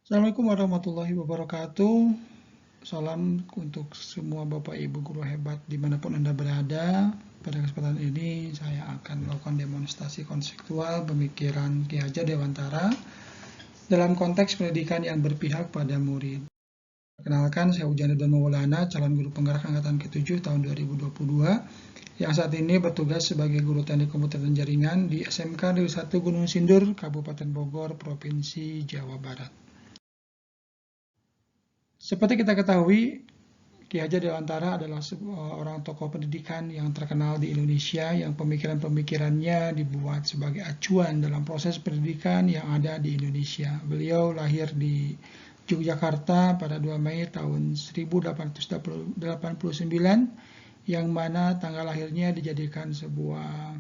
Assalamualaikum warahmatullahi wabarakatuh. Salam untuk semua Bapak Ibu guru hebat dimanapun Anda berada. Pada kesempatan ini saya akan melakukan demonstrasi konseptual pemikiran Ki Hajar Dewantara dalam konteks pendidikan yang berpihak pada murid. Perkenalkan, saya Hujanuddin Maulana, calon guru penggerak angkatan ke-7 tahun 2022 yang saat ini bertugas sebagai guru teknik komputer dan jaringan di SMK Negeri 1 Gunung Sindur, Kabupaten Bogor, Provinsi Jawa Barat. Seperti kita ketahui, Ki Hajar Dewantara adalah seorang tokoh pendidikan yang terkenal di Indonesia yang pemikiran-pemikirannya dibuat sebagai acuan dalam proses pendidikan yang ada di Indonesia. Beliau lahir di Yogyakarta pada 2 Mei tahun 1889 yang mana tanggal lahirnya dijadikan sebuah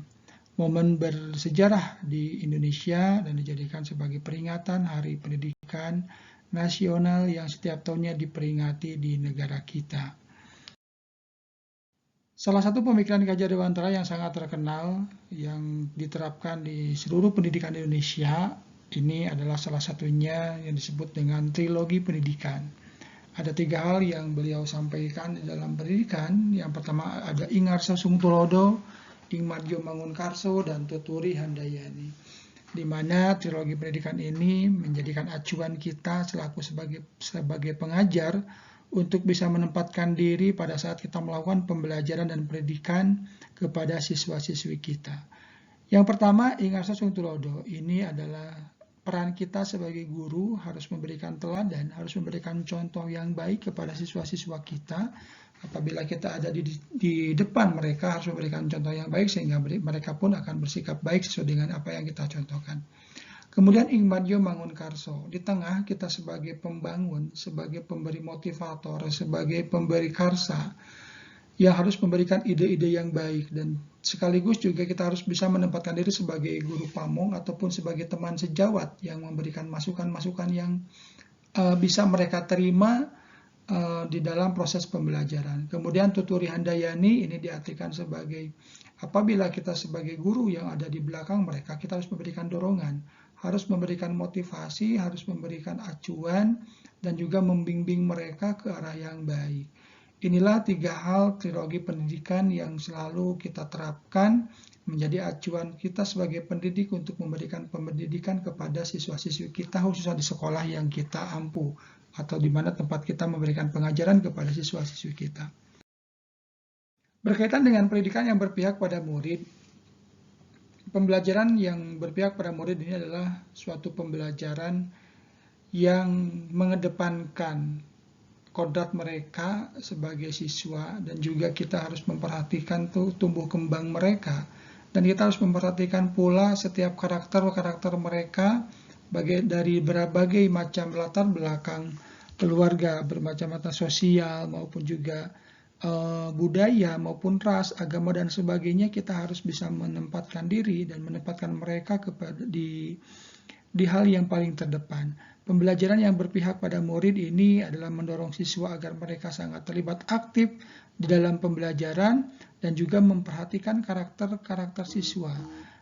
momen bersejarah di Indonesia dan dijadikan sebagai peringatan Hari Pendidikan Nasional yang setiap tahunnya diperingati di negara kita. Salah satu pemikiran Ki Hajar Dewantara yang sangat terkenal yang diterapkan di seluruh pendidikan Indonesia ini adalah salah satunya yang disebut dengan trilogi pendidikan. Ada 3 hal yang beliau sampaikan di dalam pendidikan. Yang pertama ada Ingarsa Sungtulodo, Ingmadjo Mangunkarso, dan Tuturi Handayani, di mana trilogi pendidikan ini menjadikan acuan kita selaku sebagai pengajar untuk bisa menempatkan diri pada saat kita melakukan pembelajaran dan pendidikan kepada siswa-siswi kita. Yang pertama, Ingarsa Sungtulodo, ini adalah peran kita sebagai guru harus memberikan teladan, harus memberikan contoh yang baik kepada siswa-siswa kita. Apabila kita ada di depan mereka, harus memberikan contoh yang baik sehingga mereka pun akan bersikap baik sesuai dengan apa yang kita contohkan. Kemudian Ingmadjo Mangunkarso, di tengah kita sebagai pembangun, sebagai pemberi motivator, sebagai pemberi karsa, yang harus memberikan ide-ide yang baik, dan sekaligus juga kita harus bisa menempatkan diri sebagai guru pamong ataupun sebagai teman sejawat yang memberikan masukan-masukan yang bisa mereka terima di dalam proses pembelajaran. Kemudian Tuturi Handayani ini diartikan sebagai apabila kita sebagai guru yang ada di belakang mereka, kita harus memberikan dorongan, harus memberikan motivasi, harus memberikan acuan, dan juga membimbing mereka ke arah yang baik. Inilah 3 hal trilogi pendidikan yang selalu kita terapkan menjadi acuan kita sebagai pendidik untuk memberikan pendidikan kepada siswa-siswi kita, khususnya di sekolah yang kita ampu atau di mana tempat kita memberikan pengajaran kepada siswa-siswi kita. Berkaitan dengan pendidikan yang berpihak pada murid, pembelajaran yang berpihak pada murid ini adalah suatu pembelajaran yang mengedepankan kodrat mereka sebagai siswa, dan juga kita harus memperhatikan tumbuh kembang mereka, dan kita harus memperhatikan pula setiap karakter mereka dari berbagai macam latar belakang keluarga, bermacam-macam sosial maupun juga budaya maupun ras, agama dan sebagainya. Kita harus bisa menempatkan diri dan menempatkan mereka di hal yang paling terdepan. Pembelajaran yang berpihak pada murid ini adalah mendorong siswa agar mereka sangat terlibat aktif di dalam pembelajaran dan juga memperhatikan karakter siswa.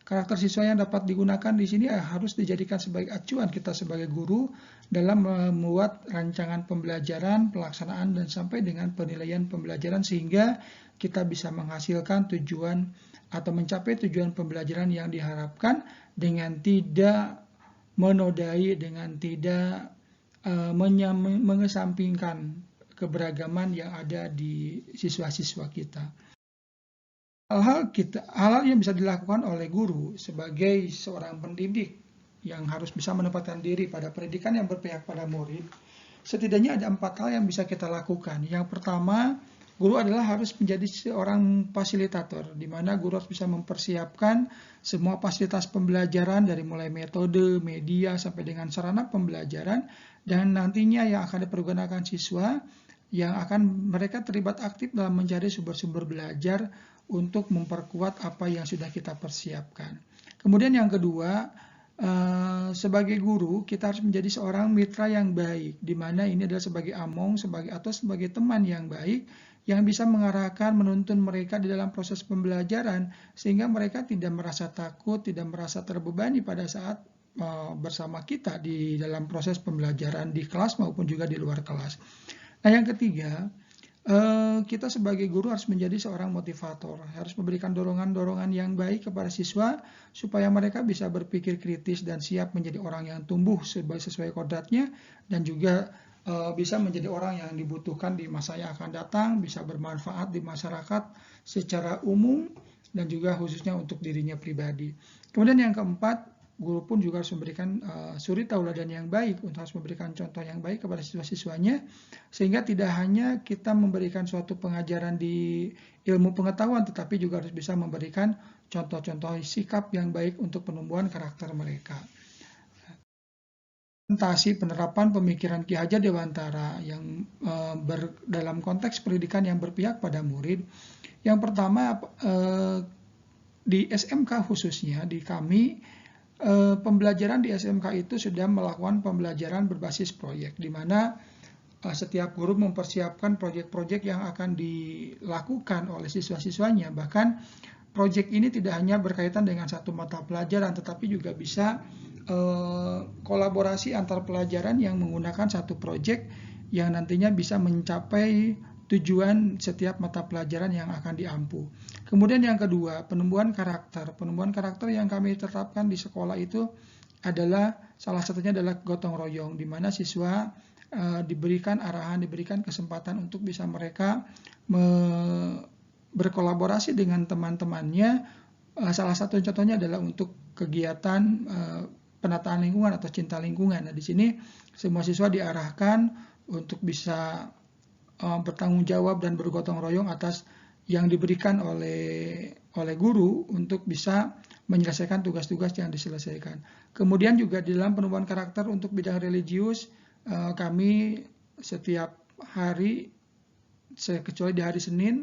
Karakter siswa yang dapat digunakan di sini harus dijadikan sebagai acuan kita sebagai guru dalam membuat rancangan pembelajaran, pelaksanaan, dan sampai dengan penilaian pembelajaran sehingga kita bisa menghasilkan tujuan atau mencapai tujuan pembelajaran yang diharapkan dengan tidak menodai, dengan tidak mengesampingkan keberagaman yang ada di siswa-siswa kita. Hal-hal yang bisa dilakukan oleh guru sebagai seorang pendidik yang harus bisa menempatkan diri pada pendidikan yang berpihak pada murid, setidaknya ada 4 hal yang bisa kita lakukan. Yang pertama, guru adalah harus menjadi seorang fasilitator, di mana guru harus bisa mempersiapkan semua fasilitas pembelajaran dari mulai metode, media, sampai dengan sarana pembelajaran, dan nantinya yang akan dipergunakan siswa yang akan mereka terlibat aktif dalam mencari sumber-sumber belajar untuk memperkuat apa yang sudah kita persiapkan. Kemudian yang kedua, sebagai guru kita harus menjadi seorang mitra yang baik, di mana ini adalah sebagai among, sebagai teman yang baik yang bisa mengarahkan, menuntun mereka di dalam proses pembelajaran sehingga mereka tidak merasa takut, tidak merasa terbebani pada saat bersama kita di dalam proses pembelajaran di kelas maupun juga di luar kelas. Nah, yang ketiga, kita sebagai guru harus menjadi seorang motivator, harus memberikan dorongan-dorongan yang baik kepada siswa supaya mereka bisa berpikir kritis dan siap menjadi orang yang tumbuh sesuai kodratnya, dan juga bisa menjadi orang yang dibutuhkan di masa yang akan datang, bisa bermanfaat di masyarakat secara umum dan juga khususnya untuk dirinya pribadi. Kemudian yang keempat, guru pun juga harus memberikan suri tauladan yang baik, untuk harus memberikan contoh yang baik kepada siswa-siswanya, sehingga tidak hanya kita memberikan suatu pengajaran di ilmu pengetahuan, tetapi juga harus bisa memberikan contoh-contoh sikap yang baik untuk penumbuhan karakter mereka. Implementasi penerapan pemikiran Ki Hajar Dewantara yang dalam konteks pendidikan yang berpihak pada murid. Yang pertama, di SMK khususnya, di kami, pembelajaran di SMK itu sudah melakukan pembelajaran berbasis proyek, di mana setiap guru mempersiapkan proyek-proyek yang akan dilakukan oleh siswa-siswanya. Bahkan proyek ini tidak hanya berkaitan dengan satu mata pelajaran, tetapi juga bisa kolaborasi antar pelajaran yang menggunakan satu proyek yang nantinya bisa mencapai tujuan setiap mata pelajaran yang akan diampu. Kemudian yang kedua, penumbuhan karakter. Penumbuhan karakter yang kami tetapkan di sekolah itu adalah, salah satunya adalah gotong royong, di mana siswa diberikan arahan, diberikan kesempatan untuk bisa mereka berkolaborasi dengan teman-temannya. Salah satu contohnya adalah untuk kegiatan penataan lingkungan atau cinta lingkungan. Nah, di sini semua siswa diarahkan untuk bisa bertanggung jawab dan bergotong royong atas yang diberikan oleh guru untuk bisa menyelesaikan tugas-tugas yang diselesaikan. Kemudian juga di dalam penumbuhan karakter untuk bidang religius, kami setiap hari, kecuali di hari Senin,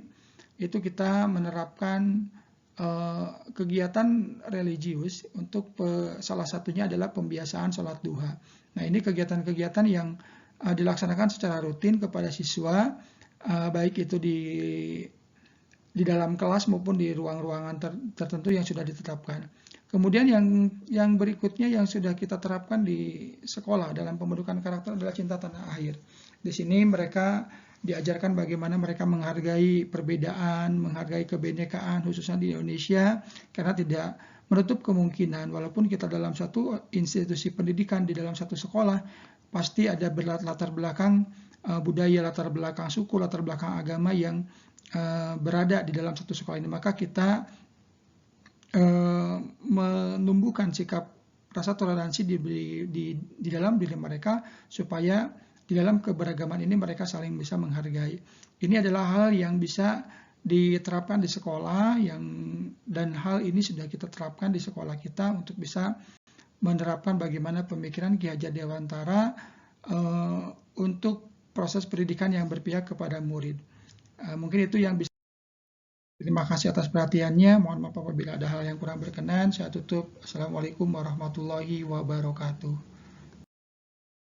itu kita menerapkan kegiatan religius untuk salah satunya adalah pembiasaan sholat duha. Nah, ini kegiatan-kegiatan yang dilaksanakan secara rutin kepada siswa, baik itu di dalam kelas maupun di ruang-ruangan tertentu yang sudah ditetapkan. Kemudian yang berikutnya yang sudah kita terapkan di sekolah dalam pembentukan karakter adalah cinta tanah air. Di sini mereka diajarkan bagaimana mereka menghargai perbedaan, menghargai kebinekaan khususnya di Indonesia, karena tidak menutup kemungkinan walaupun kita dalam satu institusi pendidikan, di dalam satu sekolah, pasti ada latar belakang budaya, latar belakang suku, latar belakang agama yang berada di dalam satu sekolah ini. Maka kita menumbuhkan sikap rasa toleransi di dalam diri mereka, supaya di dalam keberagaman ini mereka saling bisa menghargai. Ini adalah hal yang bisa diterapkan di sekolah, dan hal ini sudah kita terapkan di sekolah kita untuk bisa menerapkan bagaimana pemikiran Ki Hajar Dewantara untuk proses pendidikan yang berpihak kepada murid. Mungkin itu yang bisa. Terima kasih atas perhatiannya. Mohon maaf apabila ada hal yang kurang berkenan. Saya tutup. Assalamualaikum warahmatullahi wabarakatuh.